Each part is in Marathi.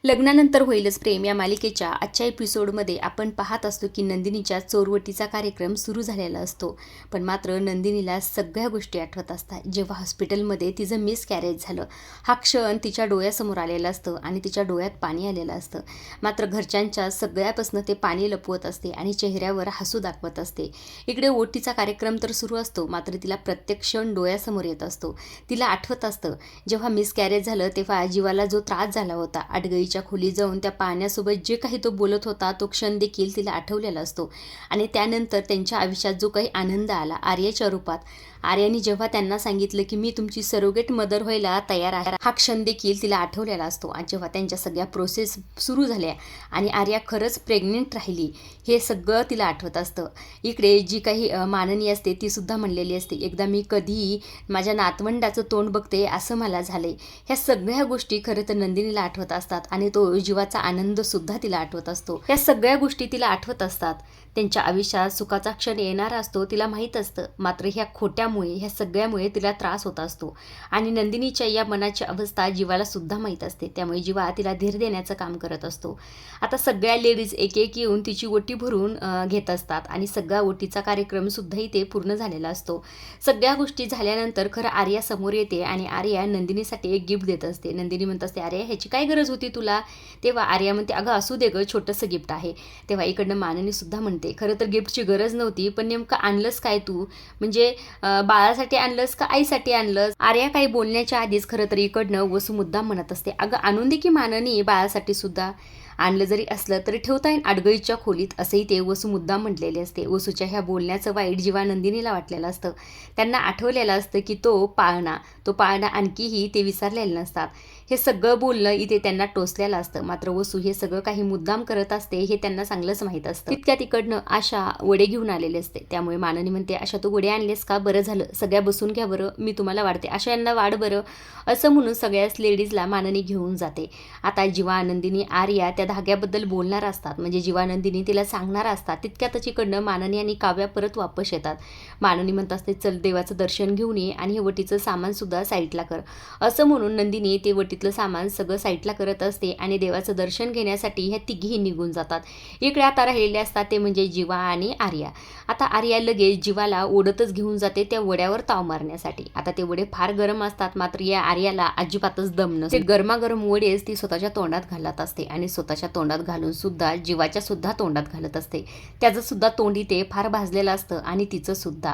लग्नानंतर होईलच प्रेम या मालिकेच्या आजच्या एपिसोडमध्ये आपण पाहत असतो की नंदिनीच्या चोरवटीचा कार्यक्रम सुरू झालेला असतो. पण मात्र नंदिनीला सगळ्या गोष्टी आठवत असतात. जेव्हा हॉस्पिटलमध्ये तिचं मिसकॅरेज झालं, हा क्षण तिच्या डोळ्यासमोर आलेला असतं आणि तिच्या डोळ्यात पाणी आलेलं असतं. मात्र घरच्यांच्या सगळ्यापासून ते पाणी लपवत असते आणि चेहऱ्यावर हसू दाखवत असते. इकडे ओटीचा कार्यक्रम तर सुरू असतो, मात्र तिला प्रत्येक क्षण डोळ्यासमोर येत असतो. तिला आठवत असतं जेव्हा मिसकॅरेज झालं तेव्हा जीवाला जो त्रास झाला होता, आडगळीच्या खोलीत जाऊन त्या पाण्यासोबत जे काही तो बोलत होता तो क्षण देखील तिला आठवलेला असतो. आणि त्यानंतर त्यांच्या आयुष्यात जो काही आनंद आला आर्याच्या रूपात, आर्याने जेव्हा त्यांना सांगितलं की मी तुमची सरोगेट मदर व्हायला तयार आहे, हा क्षण देखील तिला आठवलेला असतो. आणि जेव्हा त्यांच्या सगळ्या प्रोसेस सुरू झाल्या आणि आर्या खरंच प्रेग्नेंट राहिली, हे सगळं तिला आठवत असतं. इकडे जी काही माननी असते ती सुद्धा म्हणलेली असते, एकदा मी कधीही माझ्या नातवंडाचं तोंड बघते असं मला झालंय. ह्या सगळ्या गोष्टी खरं तर नंदिनीला आठवत असतात आणि तो जीवाचा आनंद सुद्धा तिला आठवत असतो. या सगळ्या गोष्टी तिला आठवत असतात. त्यांच्या आयुष्यात सुखाचा क्षण येणार असतो, तिला माहीत असतं. मात्र ह्या खोट्यामुळे, ह्या सगळ्यामुळे तिला त्रास होत असतो. आणि नंदिनीच्या या मनाची अवस्था जीवाला सुद्धा माहीत असते. त्यामुळे जीवा तिला धीर देण्याचं काम करत असतो. आता सगळ्या लेडीज एक एक येऊन तिची ओटी भरून घेत असतात आणि सगळा ओटीचा कार्यक्रम सुद्धा इथे पूर्ण झालेला असतो. सगळ्या गोष्टी झाल्यानंतर खरं आर्या समोर येते आणि आर्या नंदिनीसाठी एक गिफ्ट देत असते. नंदिनी म्हणत असते, आर्या ह्याची काय गरज होती तुला? तेव्हा आर्या म्हणते, अगं असू दे गं, छोटंसं गिफ्ट आहे. तेव्हा इकडनं माननी सुद्धा म्हणते, खरं तर गिफ्टची गरज नव्हती, पण नेमकं आणलंस काय तू? म्हणजे बाळासाठी आणलंस का आईसाठी आणलंस? आर्या काही बोलण्याच्या आधीच खरं तर इकडनं वसू मुद्दाम म्हणत असते, अगं आणून दे की माननी, बाळासाठी सुद्धा आणलं जरी असलं तरी ठेवता येईल आडगळीच्या खोलीत, असंही ते वसू मुद्दाम म्हटलेले असते. वसूच्या ह्या बोलण्याचं वाईट जीवा नंदिनीला वाटलेलं असतं. त्यांना आठवलेलं असतं की तो पाळणा आणखीही ते विसरलेले नसतात. हे सगळं बोलणं इथे त्यांना टोचलेलं असतं. मात्र वसू हे सगळं काही मुद्दाम करत असते हे त्यांना चांगलंच माहीत असतं. तितक्या तिकडनं आशा वडे घेऊन आलेले असते. त्यामुळे माननी म्हणते, आशा तू वडे आणलेस का? बरं झालं, सगळ्या बसून घ्या बरं, मी तुम्हाला वाढते, आशा यांना वाढ बरं, असं म्हणून सगळ्याच लेडीजला माननी घेऊन जाते. आता जीवा, नंदिनी, आर्या त्या धाग्याबद्दल बोलणार असतात, म्हणजे जीवा नंदिनी तिला सांगणार असतात. तितक्यातच इकडनं माननी आणि काव्या परत वापस येतात. माननी म्हणत असते, चल देवाचं दर्शन घेऊन ये आणि हे वटीचं सामान सुद्धा साईडला कर. असं म्हणून नंदिनी ते वटीतलं सामान सगळं साईडला करत असते आणि देवाचं दर्शन घेण्यासाठी ह्या तिघीही निघून जातात. इकडे आता राहिलेले असतात ते म्हणजे जीवा आणि आर्या. आता आर्या लगेच जीवाला ओढतच घेऊन जाते त्या वड्यावर ताव मारण्यासाठी. आता ते वडे फार गरम असतात, मात्र या आर्याला अजिबातच दम नसते. गरमागरम वडेच ती स्वतःच्या तोंडात घालत असते आणि स्वतःच्या तोंडात घालून सुद्धा जीवाच्या सुद्धा तोंडात घालत असते. त्याचं सुद्धा तोंड इथे फार भाजलेलं असतं आणि तिचं सुद्धा.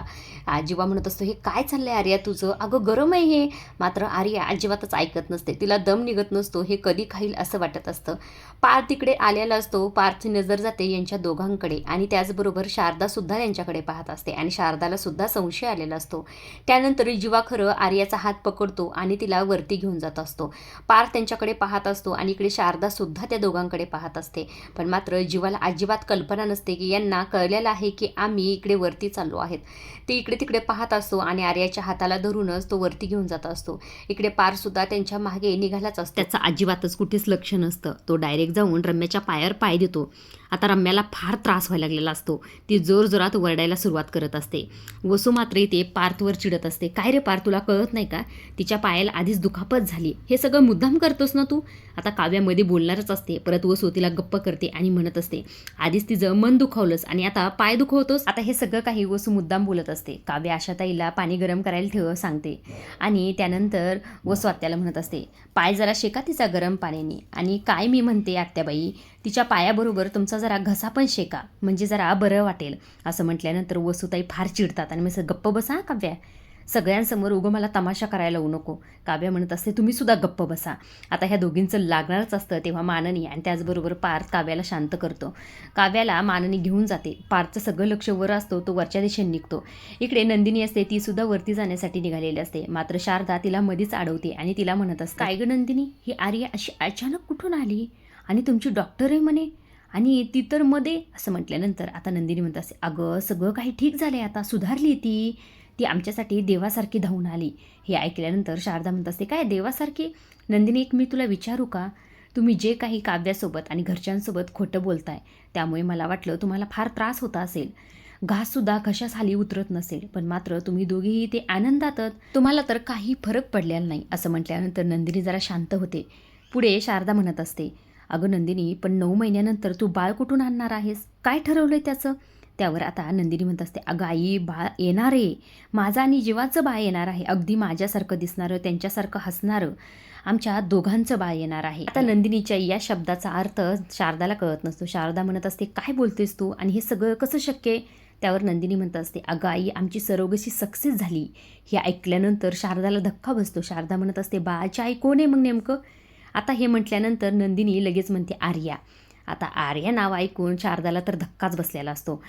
जीवा म्हणत असतो, हे काय चाललंय आर्या तुझं? अगं गरम आहे हे. मात्र आर्या अजिबातच ऐकत नसते. तिला दम निघत नसतो. हे कधी खाईल असं वाटत असतं. पार्थ तिकडे आलेला असतो. पार्थची नजर जाते यांच्या दोघांकडे आणि त्याचबरोबर शारदा सुद्धा त्यांच्याकडे पाहत असते आणि शारदाला सुद्धा संशय आलेला असतो. त्यानंतर जीवा खरं आर्याचा हात पकडतो आणि तिला वरती घेऊन जात असतो. पार्थ त्यांच्याकडे पाहत असतो आणि इकडे शारदा सुद्धा त्या दोघांकडे पाहत असते. पण मात्र जीवाला अजिबात कल्पना नसते की यांना कळलेलं आहे की आम्ही इकडे वरती चाललो आहेत. ते इकडे तिकडे पाहत असतो आणि आर्याच्या हाताला धरूनच तो वरती घेऊन जात असतो. इकडे पार्थ सुद्धा त्यांच्या मागे निघालाच असतो. त्याचं अजिबातच कुठेच लक्ष नसतं. तो डायरेक्ट जाऊन रम्याच्या पायावर पाय देतो. आता रम्याला फार त्रास व्हायला लागलेला असतो. ती जोरजोरात वरडायला सुरुवात करत असते. वसू मात्र इथे पार्थवर चिडत असते, काय रे पार्थ, तुला कळत नाही का? तिच्या पायाला आधीच दुखापत झाली, हे सगळं मुद्दाम करतोस ना तू? आता काव्यामध्ये बोलणारच असते. परत वसू तिला गप्प करते आणि म्हणत असते, आधीच तिचं मन दुखावलंस आणि आता पाय दुखवतोस? आता हे सगळं काही वसू मुद्दाम बोलत असते. काव्य आशाताईला पाणी गरम करायला ठेव सांगते आणि त्यानंतर वसू आत्याला म्हणत असते, पाय जरा शेका तिचा गरम पाण्याने. आणि काय मी म्हणते आत्याबाई, तिच्या पायाबरोबर तुमचा जरा घसा पण शेका, म्हणजे जरा बरं वाटेल. असं म्हटल्यानंतर वसूताई फार चिडतात आणि मग गप्प बसा काव्या, सगळ्यांसमोर उगं मला तमाशा करायला लावू नको. काव्या म्हणत असते, तुम्ही सुद्धा गप्प बसा. आता ह्या दोघींचं लागणारच असतं. तेव्हा माननी आणि त्याचबरोबर पार्थ काव्याला शांत करतो. काव्याला माननी घेऊन जाते. पार्थचं सगळं लक्ष वर असतो, तो वरच्या दिशेने निघतो. इकडे नंदिनी असते, ती सुद्धा वरती जाण्यासाठी निघालेली असते. मात्र शारदा तिला मधीच अडवते आणि तिला म्हणत असते, काय गं नंदिनी, ही आर्या अशी अचानक कुठून आली? आणि तुमची डॉक्टर आहे म्हणे, आणि ती तर मध्ये. असं म्हटल्यानंतर आता नंदिनी म्हणत असते, अगं सगळं काही ठीक झालंय, आता सुधारली ती आमच्यासाठी देवासारखी धावून आली. हे ऐकल्यानंतर शारदा म्हणत असते, काय देवासारखी? नंदिनी, एक मी तुला विचारू का? तुम्ही जे काही काव्यासोबत आणि घरच्यांसोबत खोटं बोलताय, त्यामुळे मला वाटलं तुम्हाला फार त्रास होता असेल, घाससुद्धा कशाच खाली उतरत नसेल, पण मात्र तुम्ही दोघीही ते आनंदातच, तुम्हाला तर काही फरक पडलेला नाही. असं म्हटल्यानंतर नंदिनी जरा शांत होते. पुढे शारदा म्हणत असते, अगं नंदिनी, पण 9 महिन्यानंतर तू बाळ कुठून आणणार आहेस? काय ठरवलंय त्याचं? त्यावर आता नंदिनी म्हणत असते, अगं आई, बाळ येणार आहे. माझं आणि जीवाचं बाळ येणार आहे. अगदी माझ्यासारखं दिसणारं, त्यांच्यासारखं हसणारं, आमच्या दोघांचं बाळ येणार आहे. आता नंदिनीच्या या शब्दाचा अर्थ शारदाला कळत नसतो. शारदा म्हणत असते, काय बोलतेस तू आणि हे सगळं कसं शक्य आहे? त्यावर नंदिनी म्हणत असते, अगं आई, आमची सरोगसी सक्सेस झाली. हे ऐकल्यानंतर शारदाला धक्का बसतो. शारदा म्हणत असते, बाळाची आई कोण आहे मग नेमकं? आता हे म्हटल्यानंतर नंदिनी लगेच म्हणते, आर्या. आता आर्या नाव ऐकून शारदाला तर धक्काच बसलेला असतो.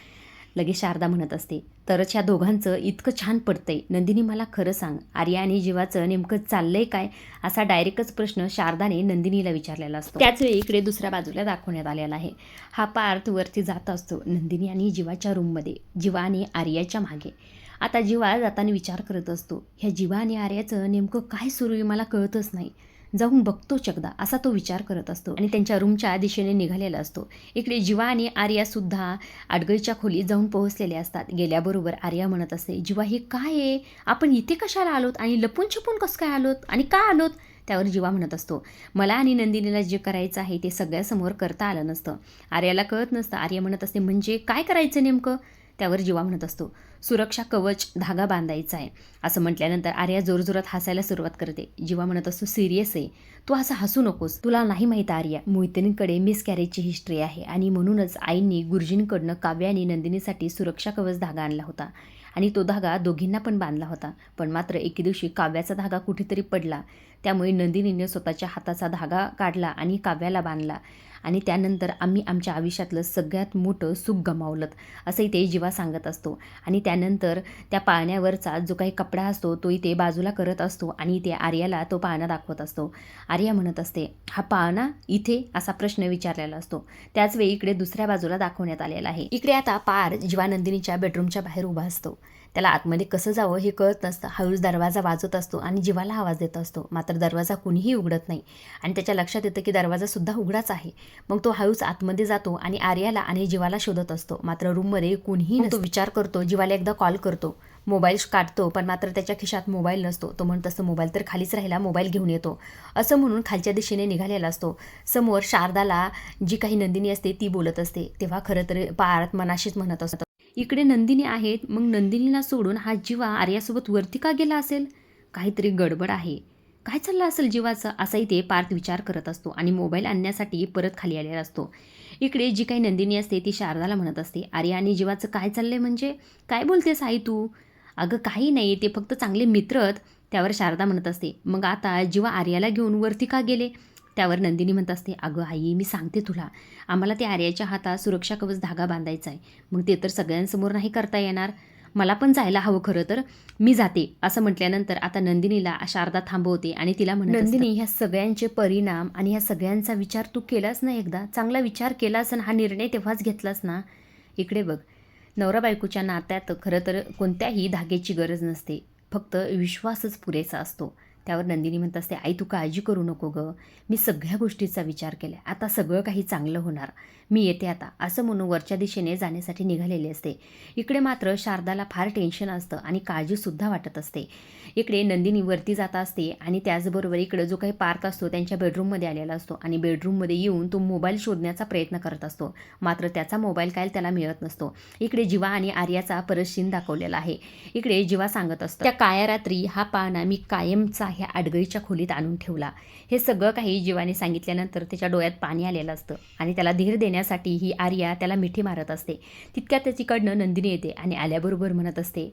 लगेच शारदा म्हणत असते, तरच ह्या दोघांचं इतकं छान पडतंय. नंदिनी, मला खरं सांग, आर्या आणि जीवाचं नेमकं चाललंय काय? असा डायरेक्टच प्रश्न शारदाने नंदिनीला विचारलेला असतो. त्याचवेळी इकडे दुसऱ्या बाजूला दाखवण्यात आलेला आहे. हा पार्थ वरती जात असतो नंदिनी आणि जीवाच्या रूममध्ये, जीवा आणि आर्याच्या मागे. आता जीवा जाताना विचार करत असतो, ह्या जीवा आणि आर्याचं नेमकं काय सुरू आहे मला कळतच नाही. जाऊन बघतो चकदा, असा तो विचार करत असतो आणि त्यांच्या रूमच्या दिशेने निघालेला असतो. इकडे जीवा आणि आर्यासुद्धा आडगळीच्या खोलीत जाऊन पोहोचलेले असतात. गेल्याबरोबर आर्या म्हणत असते, जीवा हे काय आहे? आपण इथे कशाला आलोत आणि लपून छपून कसं काय आलोत आणि का आलोत? त्यावर जीवा म्हणत असतो, मला आणि नंदिनीला जे करायचं आहे ते सगळ्यासमोर करता आलं नसतं. आर्याला कळत नसतं. आर्या म्हणत असते, म्हणजे काय करायचं नेमकं? त्यावर जीवा म्हणत असतो, सुरक्षा कवच धागा बांधायचा आहे. असं म्हटल्यानंतर आर्या जोरजोरात हसायला सुरुवात करते. जीवा म्हणत असतो, सिरियस आहे? तू असं हसू नकोस. तुला नाही माहीत आर्या, मोहितनींकडे मिसकॅरेजची हिस्ट्री आहे आणि म्हणूनच आईंनी गुरुजींकडनं काव्या आणि नंदिनीसाठी सुरक्षा कवच धागा आणला होता आणि तो धागा दोघींना पण बांधला होता. पण मात्र एके दिवशी काव्याचा धागा कुठेतरी पडला. त्यामुळे नंदिनीने स्वतःच्या हाताचा धागा काढला आणि काव्याला बांधला आणि त्यानंतर आम्ही आमच्या आयुष्यातलं सगळ्यात मोठं सुख गमावलं, असंही ते जीवा सांगत असतो. आणि त्यानंतर त्या पाळण्यावरचा जो काही कपडा असतो तो इथे बाजूला करत असतो आणि ते आर्याला तो पाळणा दाखवत असतो. आर्या म्हणत असते, हा पाळणा इथे? असा प्रश्न विचारलेला असतो. त्याचवेळी इकडे दुसऱ्या बाजूला दाखवण्यात आलेला आहे. इकडे आता पार्थ जीवा नंदिनीच्या बेडरूमच्या बाहेर उभा असतो. त्याला आतमध्ये कसं जावं हे कळत नसतं. हळूच दरवाजा वाजत असतो आणि जीवाला आवाज देत असतो. मात्र दरवाजा कुणीही उघडत नाही आणि त्याच्या लक्षात येतं की दरवाजासुद्धा उघडाच आहे. मग तो हळूच आतमध्ये जातो आणि आर्याला आणि जीवाला शोधत असतो. मात्र रूममध्ये कुणीही नसतो. तो विचार करतो, जीवाला एकदा कॉल करतो, मोबाईल काढतो, पण मात्र त्याच्या खिशात मोबाईल नसतो. तो म्हणत असतो, मोबाईल तर खालीच राहिला, मोबाईल घेऊन येतो. असं म्हणून खालच्या दिशेने निघालेला असतो. समोर शारदाला जी काही नंदिनी असते ती बोलत असते. तेव्हा खरं तर पार्थ मनाशीच म्हणत असतो, इकडे नंदिनी आहेत, मग नंदिनीला सोडून हा जीवा आर्यासोबत वरती का गेला असेल? काहीतरी गडबड आहे. काय चाललं असेल जीवाचं? असाही ते पार्थ विचार करत असतो आणि मोबाईल आणण्यासाठी परत खाली आलेला असतो. इकडे जी काही नंदिनी असते ती शारदाला म्हणत असते, आर्या आणि जीवाचं काय चाललंय? म्हणजे काय बोलतेस आई तू? अगं काही नाही, ते फक्त चांगले मित्रत. त्यावर शारदा म्हणत असते, मग आता जीवा आर्याला घेऊन वरती का गेले? त्यावर नंदिनी म्हणत असते, अगं आई, मी सांगते तुला, आम्हाला त्या आर्याच्या हातात सुरक्षा कवच धागा बांधायचा आहे. मग ते तर सगळ्यांसमोर नाही करता येणार. मला पण जायला हवं खरं तर, मी जाते. असं म्हटल्यानंतर आता नंदिनीला शारदा थांबवते आणि तिला म्हणत, नंदिनी, ह्या सगळ्यांचे परिणाम आणि ह्या सगळ्यांचा विचार तू केलास ना? एकदा चांगला विचार केलास आणि हा निर्णय तेव्हाच घेतलास ना? इकडे बघ, नवरा बायकोच्या नात्यात खरं तर कोणत्याही धाग्याची गरज नसते, फक्त विश्वासच पुरेसा असतो. त्यावर नंदिनी म्हणत असते, आई तू काळजी करू नको गं, मी सगळ्या गोष्टीचा विचार केला, आता सगळं काही चांगलं होणार, मी येते आता. असं म्हणून वरच्या दिशेने जाण्यासाठी निघालेले असते. इकडे मात्र शारदाला फार टेन्शन असतं आणि काळजीसुद्धा वाटत असते. इकडे नंदिनी वरती जात असते आणि त्याचबरोबर इकडे जो काही पार्क असतो त्यांच्या बेडरूममध्ये आलेला असतो आणि बेडरूममध्ये येऊन तो मोबाईल शोधण्याचा प्रयत्न करत असतो. मात्र त्याचा मोबाईल काय त्याला मिळत नसतो. इकडे जीवा आणि आर्याचा परत सीन दाखवलेला आहे. इकडे जीवा सांगत असतो, त्या काळ्या रात्री हा पाळणा मी कायमचा ह्या आडगळीच्या खोलीत आणून ठेवला. हे सगळं काही जीवाने सांगितल्यानंतर त्याच्या डोळ्यात पाणी आलेलं असतं आणि त्याला धीर देण्यासाठी ही आर्या त्याला मिठी मारत असते. तितक्यात त्याच्याकडनं नंदिनी येते आणि आल्याबरोबर म्हणत असते,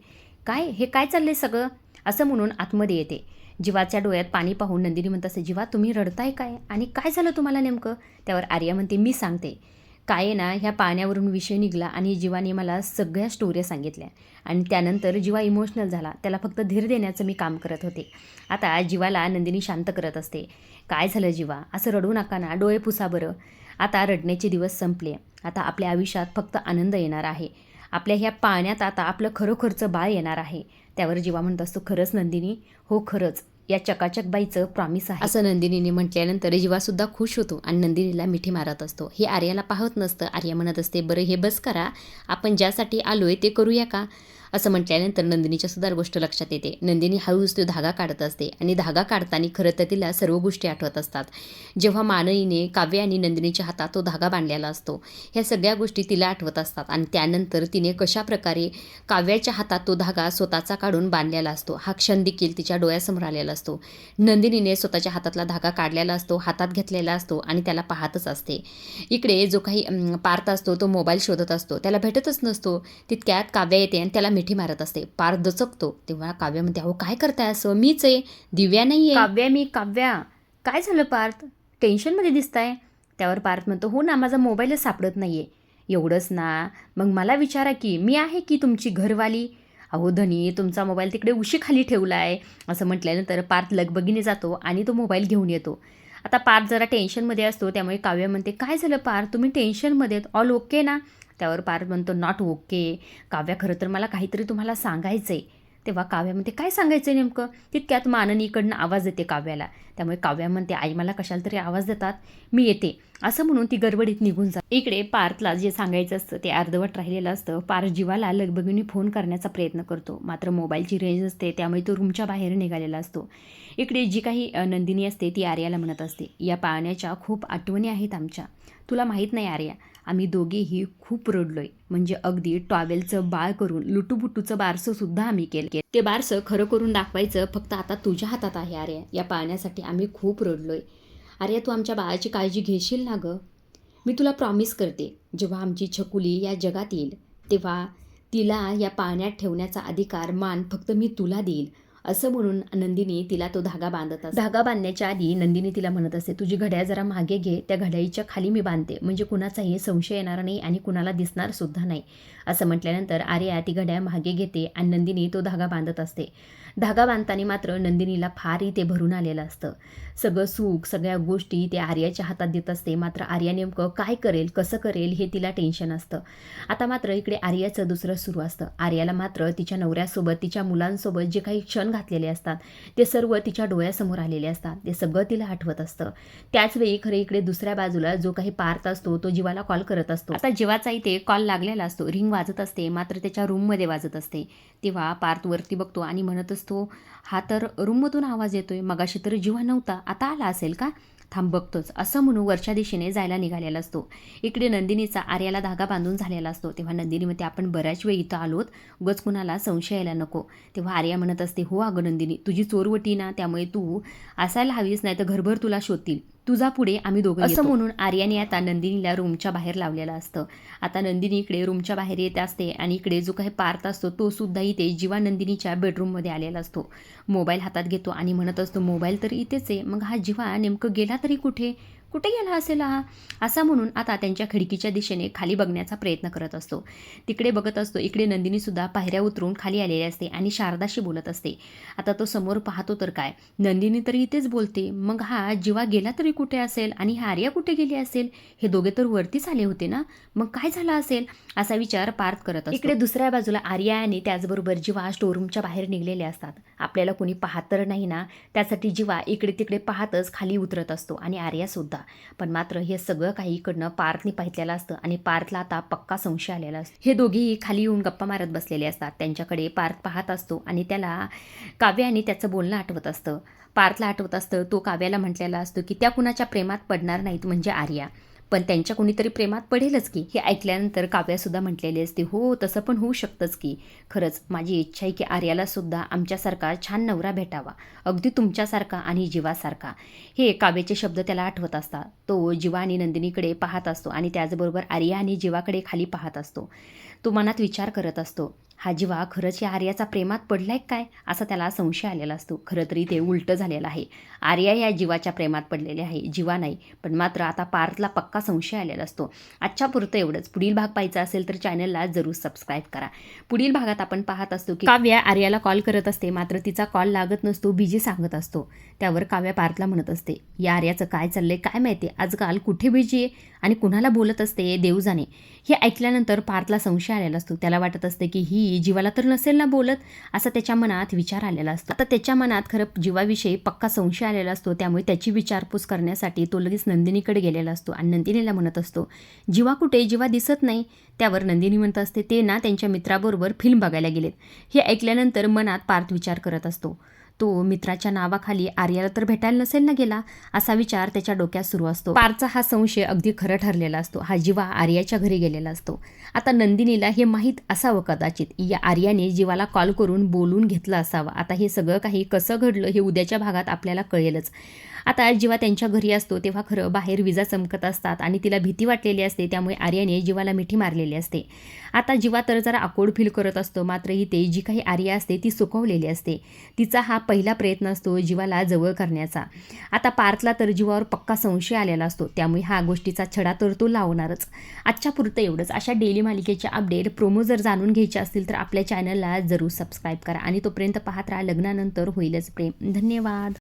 काय हे काय चाललंय सगळं? असं म्हणून आतमध्ये येते. जीवाच्या डोळ्यात पाणी पाहून नंदिनी म्हणत असते, जीवा तुम्ही रडताय काय आणि काय झालं तुम्हाला नेमकं? त्यावर आर्या म्हणते, मी सांगते. काय ना, ह्या पाण्यावरून विषय निघाला आणि जीवाने मला सगळ्या स्टोऱ्या सांगितल्या आणि त्यानंतर जीवा इमोशनल झाला. त्याला फक्त धीर देण्याचं मी काम करत होते. आता जीवाला नंदिनी शांत करत असते. काय झालं जीवा, असं रडू नका ना, डोळे पुसा बरं. आता रडण्याचे दिवस संपले. आता आपल्या आयुष्यात फक्त आनंद येणार आहे. आपल्या ह्या पाळण्यात आता आपलं खरोखरचं बाळ येणार आहे. त्यावर जीवा म्हणत असतो, खरंच नंदिनी? हो खरंच, या चकाचक बाईचं प्रॉमिस आहे. असं नंदिनीने म्हटल्यानंतर जीवासुद्धा खुश होतो आणि नंदिनीला मिठी मारत असतो. हे आर्याला पाहत नसतं. आर्या म्हणत असते, बरं हे बस करा, आपण ज्यासाठी आलोय ते करूया का? असं म्हटल्यानंतर नंदिनीच्या सुद्धा गोष्ट लक्षात येते. नंदिनी हळूच तो धागा काढत असते आणि धागा काढताना खरं तर तिला सर्व गोष्टी आठवत असतात. जेव्हा मानवीने काव्य आणि नंदिनीच्या हातात तो धागा बांधलेला असतो, ह्या सगळ्या गोष्टी तिला आठवत असतात. आणि त्यानंतर तिने कशाप्रकारे काव्याच्या हातात तो धागा स्वतःचा काढून बांधलेला असतो, हा क्षण देखील तिच्या डोळ्यासमोर आलेला असतो. नंदिनीने स्वतःच्या हातातला धागा काढलेला असतो, हातात घेतलेला असतो आणि त्याला पाहतच असते. इकडे जो काही पार्थ असतो तो मोबाईल शोधत असतो, त्याला भेटतच नसतो. तितक्यात काव्या येते आणि त्याला मिठी मारत असते. पार्थ दचकतो. तेव्हा काव्या म्हणते, अहो काय करताय असं, मीच आहे, दिव्या नाही आहे. काव्या काय झालं पार्थ, टेन्शनमध्ये दिसताय? त्यावर पार्थ म्हणतो, हो ना, माझा मोबाईलच सापडत नाही आहे. एवढंच ना, मग मला विचारा की मी आहे की तुमची घरवाली. अहो धनी, तुमचा मोबाईल तिकडे उशीखाली ठेवला आहे. असं म्हटल्यानंतर पार्थ लगबगीने जातो आणि तो मोबाईल घेऊन येतो. आता पार्थ जरा टेन्शनमध्ये असतो, त्यामुळे काव्य म्हणते, काय झालं पार्थ, तुम्ही टेन्शनमध्ये आहेत, ऑल ओके ना? त्यावर पार्थ म्हणतो, नॉट ओके. काव्या, खरं तर मला काहीतरी तुम्हाला सांगायचं आहे. तेव्हा काव्या म्हणते, काय सांगायचं आहे नेमकं? तितक्यात माननीकडनं आवाज येते काव्याला. त्यामुळे काव्या म्हणते, आई मला कशाला तरी आवाज देतात, मी येते. असं म्हणून ती गडबडीत निघून जाते. इकडे पार्थला जे सांगायचं असतं ते अर्धवट राहिलेलं असतं. पार्थ जीवाला लगबगीने फोन करण्याचा प्रयत्न करतो, मात्र मोबाईलची रेंज असते, त्यामुळे तो रूमच्या बाहेर निघालेला असतो. इकडे जी काही नंदिनी असते ती आर्याला म्हणत असते, या पाळण्याच्या खूप आठवणी आहेत आमच्या. तुला माहीत नाही आर्या, आम्ही दोघेही खूप रडलोय. म्हणजे अगदी टॉवेलचं बाळ करून लुटूपुटूचं बारसं सुद्धा आम्ही केलं. ते बारसं खरं करून दाखवायचं फक्त आता तुझ्या हातात आहे आर्या. या पाळण्यासाठी आम्ही खूप रडलोय. आर्या, तू आमच्या बाळाची काळजी घेशील ना गं? मी तुला प्रॉमिस करते, जेव्हा आमची छकुली या जगात येईल तेव्हा तिला या पाळण्यात ठेवण्याचा अधिकार, मान फक्त मी तुला देईल. असं म्हणून नंदिनी तिला तो धागा बांधत असते. धागा बांधण्याच्या आधी नंदिनी तिला म्हणत असते, तुझी घड्याळ जरा मागे घे, त्या घड्याळीच्या खाली मी बांधते, म्हणजे कुणाचाही संशय येणार नाही आणि कुणाला दिसणार सुद्धा नाही. असं म्हटल्यानंतर आर्या ती घड्याळ मागे घेते आणि नंदिनी तो धागा बांधत असते. धागा बांधताना मात्र नंदिनीला फार इथे भरून आलेलं असतं. सगळं सुख, सगळ्या गोष्टी ते आर्याच्या हातात देत असते, मात्र आर्या नेमकं काय करेल, कसं करेल हे तिला टेन्शन असतं. आता मात्र इकडे आर्याचं दुसरं सुरू असतं. आर्याला मात्र तिच्या नवऱ्यासोबत, तिच्या मुलांसोबत जे काही क्षण घातलेले असतात ते सर्व तिच्या डोळ्यासमोर आलेले असतात. ते सगळं तिला आठवत असतं. त्याचवेळी खरं इकडे दुसऱ्या बाजूला जो काही पार्थ असतो तो जीवाला कॉल करत असतो. आता जीवाचा इथे कॉल लागलेला असतो, रिंग वाजत असते, मात्र त्याच्या रूममध्ये वाजत असते. तेव्हा पार्थ वरती बघतो आणि म्हणत असतो, हा तर रूममधून आवाज येतोय, मगाशी तर जीवा नव्हता, आता आला असेल का? थांब बघतोच. असं म्हणून वरच्या दिशेने जायला निघालेला असतो. इकडे नंदिनीचा आर्याला धागा बांधून झालेला असतो. तेव्हा नंदिनी म्हणते, आपण बऱ्याच वेळ इथं आलोत, उगाच कुणाला संशय यायला नको. तेव्हा आर्या म्हणत असते, हो अगं नंदिनी, तुझी चोरवटी ना, त्यामुळे तू असायला हवीस, नाही तर घरभर तुला शोधतील, तुझा पुढे आम्ही दोघं. असं म्हणून आर्याने आता नंदिनीला रूमच्या बाहेर लावलेलं असतं. आता नंदिनी इकडे रूमच्या बाहेर येत असते आणि इकडे जो काही पार्थ असतो तो सुद्धा इथे जीवा नंदिनीच्या बेडरूममध्ये आलेला असतो. मोबाईल हातात घेतो आणि म्हणत असतो, मोबाईल तर इथेच आहे, मग हा जीवा नेमकं गेला तरी कुठे गेला असेल हा? असा म्हणून आता त्यांच्या खिडकीच्या दिशेने खाली बघण्याचा प्रयत्न करत असतो. तिकडे बघत असतो. इकडे नंदिनीसुद्धा पायऱ्या उतरून खाली आलेली असते आणि शारदाशी बोलत असते. आता तो समोर पाहतो तर काय, नंदिनी तरी इथेच बोलते, मग हा जीवा गेला तरी कुठे असेल आणि हा आर्या कुठे गेली असेल? हे दोघे तर वरतीच आले होते ना, मग काय झालं असेल असा विचार पार्थ करत असतो. इकडे दुसऱ्या बाजूला आर्या आणि त्याचबरोबर जीवा स्टोरूमच्या बाहेर निघलेले असतात. आपल्याला कोणी पाहत तर नाही ना, त्यासाठी जीवा इकडे तिकडे पाहतच खाली उतरत असतो आणि आर्या सुद्धा. पण मात्र हे सगळं काही इकडनं पार्थने पाहितलेलं असतं आणि पार्थला आता पक्का संशय आलेला असतो. हे दोघेही खाली येऊन गप्पा मारत बसलेले असतात. त्यांच्याकडे पार्थ पाहत असतो आणि त्याला काव्या आणि त्याचं बोलणं आठवत असतं. पार्थला आठवत असतं, तो काव्याला म्हटलेला असतो की त्या कुणाच्या प्रेमात पडणार नाहीत, म्हणजे आर्या, पण त्यांच्या कोणीतरी प्रेमात पडेलच की. हे ऐकल्यानंतर काव्यासुद्धा म्हटलेली असते, हो तसं पण होऊ शकतंच की. खरंच माझी इच्छा आहे की आर्याला सुद्धा आमच्यासारखा छान नवरा भेटावा, अगदी तुमच्यासारखा आणि जीवासारखा. हे काव्याचे शब्द त्याला आठवत असतात. तो जीवा आणि नंदिनीकडे पाहत असतो आणि त्याचबरोबर आर्या आणि जीवाकडे खाली पाहत असतो. तो मनात विचार करत असतो, हा जीवा खरंच या आर्याचा प्रेमात पडलाय काय, असा त्याला संशय आलेला असतो. खरं तरी ते उलटं झालेलं आहे. आर्या या जीवाच्या प्रेमात पडलेले आहे, जीवा नाही. पण मात्र आता पार्थला पक्का संशय आलेला असतो. आजच्या पुरतं एवढंच. पुढील भाग पाहायचा असेल तर चॅनलला जरूर सबस्क्राईब करा. पुढील भागात आपण पाहत असतो की काव्या आर्याला कॉल करत असते, मात्र तिचा कॉल लागत नसतो, बिझी सांगत असतो. त्यावर काव्या पार्थला म्हणत असते, या आर्याचं काय चाललंय काय माहिती, आजकाल कुठे बिझी आहे आणि कुणाला बोलत असते देव जाणे. हे ऐकल्यानंतर पार्थला संशय आलेला असतो. त्याला वाटत असते की ही ही जीवाला तर नसेल ना बोलत, असा त्याच्या मनात विचार आलेला असतो. आता त्याच्या मनात खरं जीवाविषयी पक्का संशय आलेला असतो. त्यामुळे त्याची विचारपूस करण्यासाठी तो लगेच नंदिनीकडे गेलेला असतो आणि नंदिनीला म्हणत असतो, जीवा कुठे? जीवा दिसत नाही. त्यावर नंदिनी म्हणत असते, ते ना त्यांच्या मित्राबरोबर फिल्म बघायला गेलेत. हे ऐकल्यानंतर मनात पार्थ विचार करत असतो, तो मित्राच्या नावाखाली आर्याला तर भेटायला नसेल ना गेला, असा विचार त्याच्या डोक्यात सुरू असतो. पार्थचा हा संशय अगदी खरं ठरलेला असतो. हा जीवा आर्याच्या घरी गेलेला असतो. आता नंदिनीला हे माहीत असावं कदाचित, या आर्याने जीवाला कॉल करून बोलून घेतलं असावं. आता हे सगळं काही कसं घडलं हे उद्याच्या भागात आपल्याला कळेलच. आता जेव्हा त्यांच्या घरी असतो तेव्हा खरं बाहेर विजा चमकत असतात आणि तिला भीती वाटलेली असते. त्यामुळे आर्याने जीवाला मिठी मारलेली असते. आता जीवा तर जरा अकोड फील करत असतो. मात्र इथे जी काही आर्या असते ती सुकवलेली असते. तिचा हा पहिला प्रयत्न असतो जीवाला जवळ करण्याचा. आता पार्थला तर जीवावर पक्का संशय आलेला असतो. त्यामुळे हा गोष्टीचा छडा तर तो लावणारच. आजच्या पुरतं एवढंच. अशा डेली मालिकेच्या अपडेट प्रोमो जर जाणून घ्यायचे असतील तर आपल्या चॅनलला जरूर सबस्क्राईब करा आणि तोपर्यंत पाहत राहा लग्नानंतर होईलच प्रेम. धन्यवाद.